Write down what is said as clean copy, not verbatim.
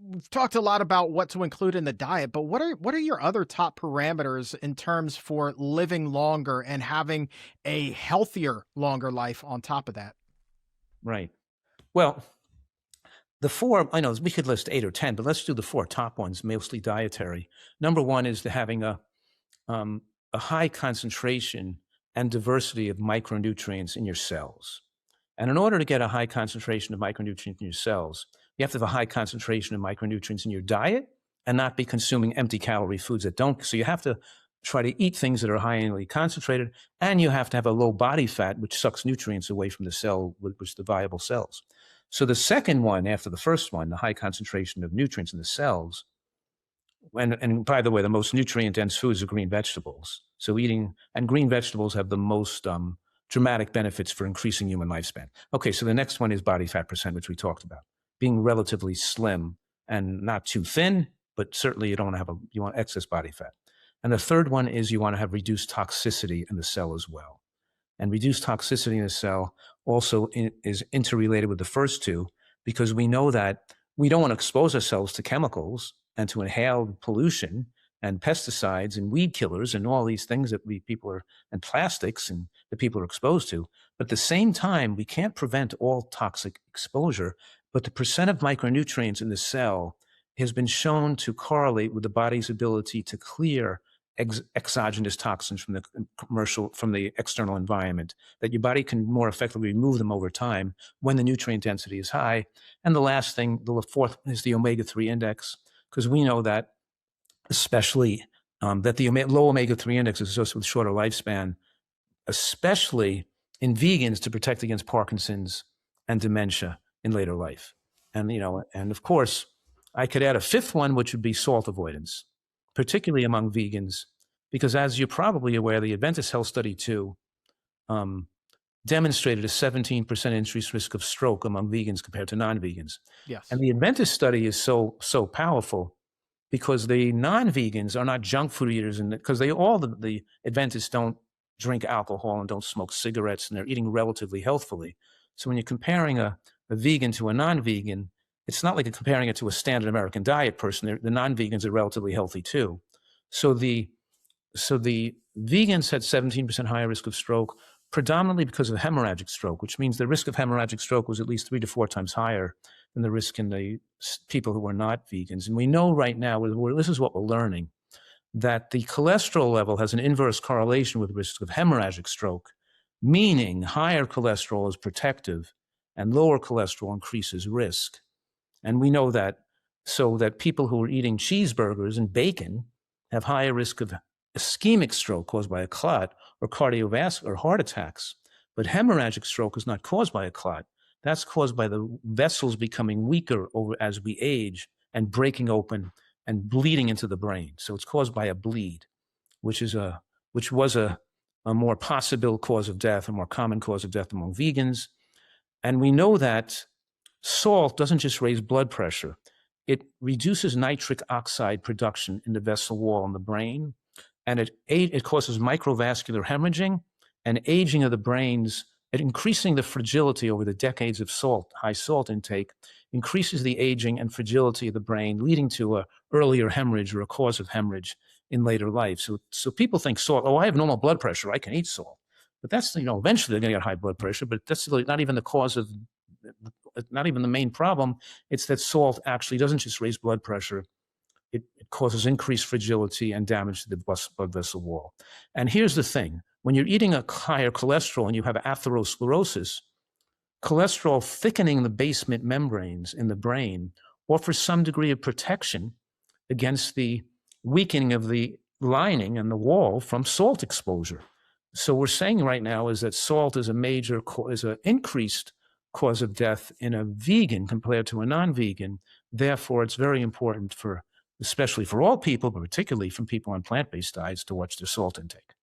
we've talked a lot about what to include in the diet, but what are your other top parameters in terms for living longer and having a healthier, longer life on top of that? Right. Well, the four, I know we could list 8 or 10, but let's do the four top ones, mostly dietary. Number one is having a high concentration and diversity of micronutrients in your cells. And in order to get a high concentration of micronutrients in your cells, you have to have a high concentration of micronutrients in your diet and not be consuming empty calorie foods that don't. So you have to try to eat things that are highly concentrated, and you have to have a low body fat, which sucks nutrients away from the cell, which the viable cells. So the second one, after the first one, the high concentration of nutrients in the cells, and by the way, the most nutrient dense foods are green vegetables. So and green vegetables have the most dramatic benefits for increasing human lifespan. Okay, so the next one is body fat percent, which we talked about, being relatively slim and not too thin, but certainly you don't want to you want excess body fat. And the third one is you want to have reduced toxicity in the cell as well. And reduced toxicity in the cell also is interrelated with the first two, because we know that we don't want to expose ourselves to chemicals and to inhaled pollution and pesticides and weed killers and all these things that and plastics and that people are exposed to. But at the same time, we can't prevent all toxic exposure, but the percent of micronutrients in the cell has been shown to correlate with the body's ability to clear exogenous toxins from the external environment, that your body can more effectively remove them over time when the nutrient density is high. And the last thing, the fourth, is the omega-3 index, because we know that especially that the low omega-3 index is associated with shorter lifespan, especially in vegans, to protect against Parkinson's and dementia in later life. And, and of course, I could add a fifth one, which would be salt avoidance, particularly among vegans, because as you're probably aware, the Adventist Health Study 2 demonstrated a 17% increased risk of stroke among vegans compared to non-vegans. Yes. And the Adventist study is so powerful because the non-vegans are not junk food eaters, and because the Adventists don't drink alcohol and don't smoke cigarettes, and they're eating relatively healthfully. So when you're comparing a vegan to a non-vegan, it's not like comparing it to a standard American diet person. The non-vegans are relatively healthy too. So the vegans had 17% higher risk of stroke, predominantly because of hemorrhagic stroke, which means the risk of hemorrhagic stroke was at least 3 to 4 times higher than the risk in the people who were not vegans. And we know right now, this is what we're learning, that the cholesterol level has an inverse correlation with risk of hemorrhagic stroke, meaning higher cholesterol is protective and lower cholesterol increases risk. And we know that, so that people who are eating cheeseburgers and bacon have higher risk of ischemic stroke caused by a clot or cardiovascular or heart attacks. But hemorrhagic stroke is not caused by a clot. That's caused by the vessels becoming weaker as we age and breaking open and bleeding into the brain. So it's caused by a bleed, which was a more possible cause of death, a more common cause of death among vegans. And we know that salt doesn't just raise blood pressure. It reduces nitric oxide production in the vessel wall in the brain, and it causes microvascular hemorrhaging and aging of the brains, and increasing the fragility over the decades of high salt intake, increases the aging and fragility of the brain, leading to a earlier hemorrhage or a cause of hemorrhage in later life. So people think salt, I have normal blood pressure, I can eat salt. But that's, eventually they're going to get high blood pressure, but that's not even the cause of, not even the main problem. It's that salt actually doesn't just raise blood pressure. It causes increased fragility and damage to the blood vessel wall. And here's the thing. When you're eating a higher cholesterol and you have atherosclerosis, cholesterol thickening the basement membranes in the brain offers some degree of protection against the weakening of the lining and the wall from salt exposure. So we're saying right now is that salt is an increased cause of death in a vegan compared to a non-vegan. Therefore, it's very important especially for all people, but particularly from people on plant-based diets, to watch their salt intake.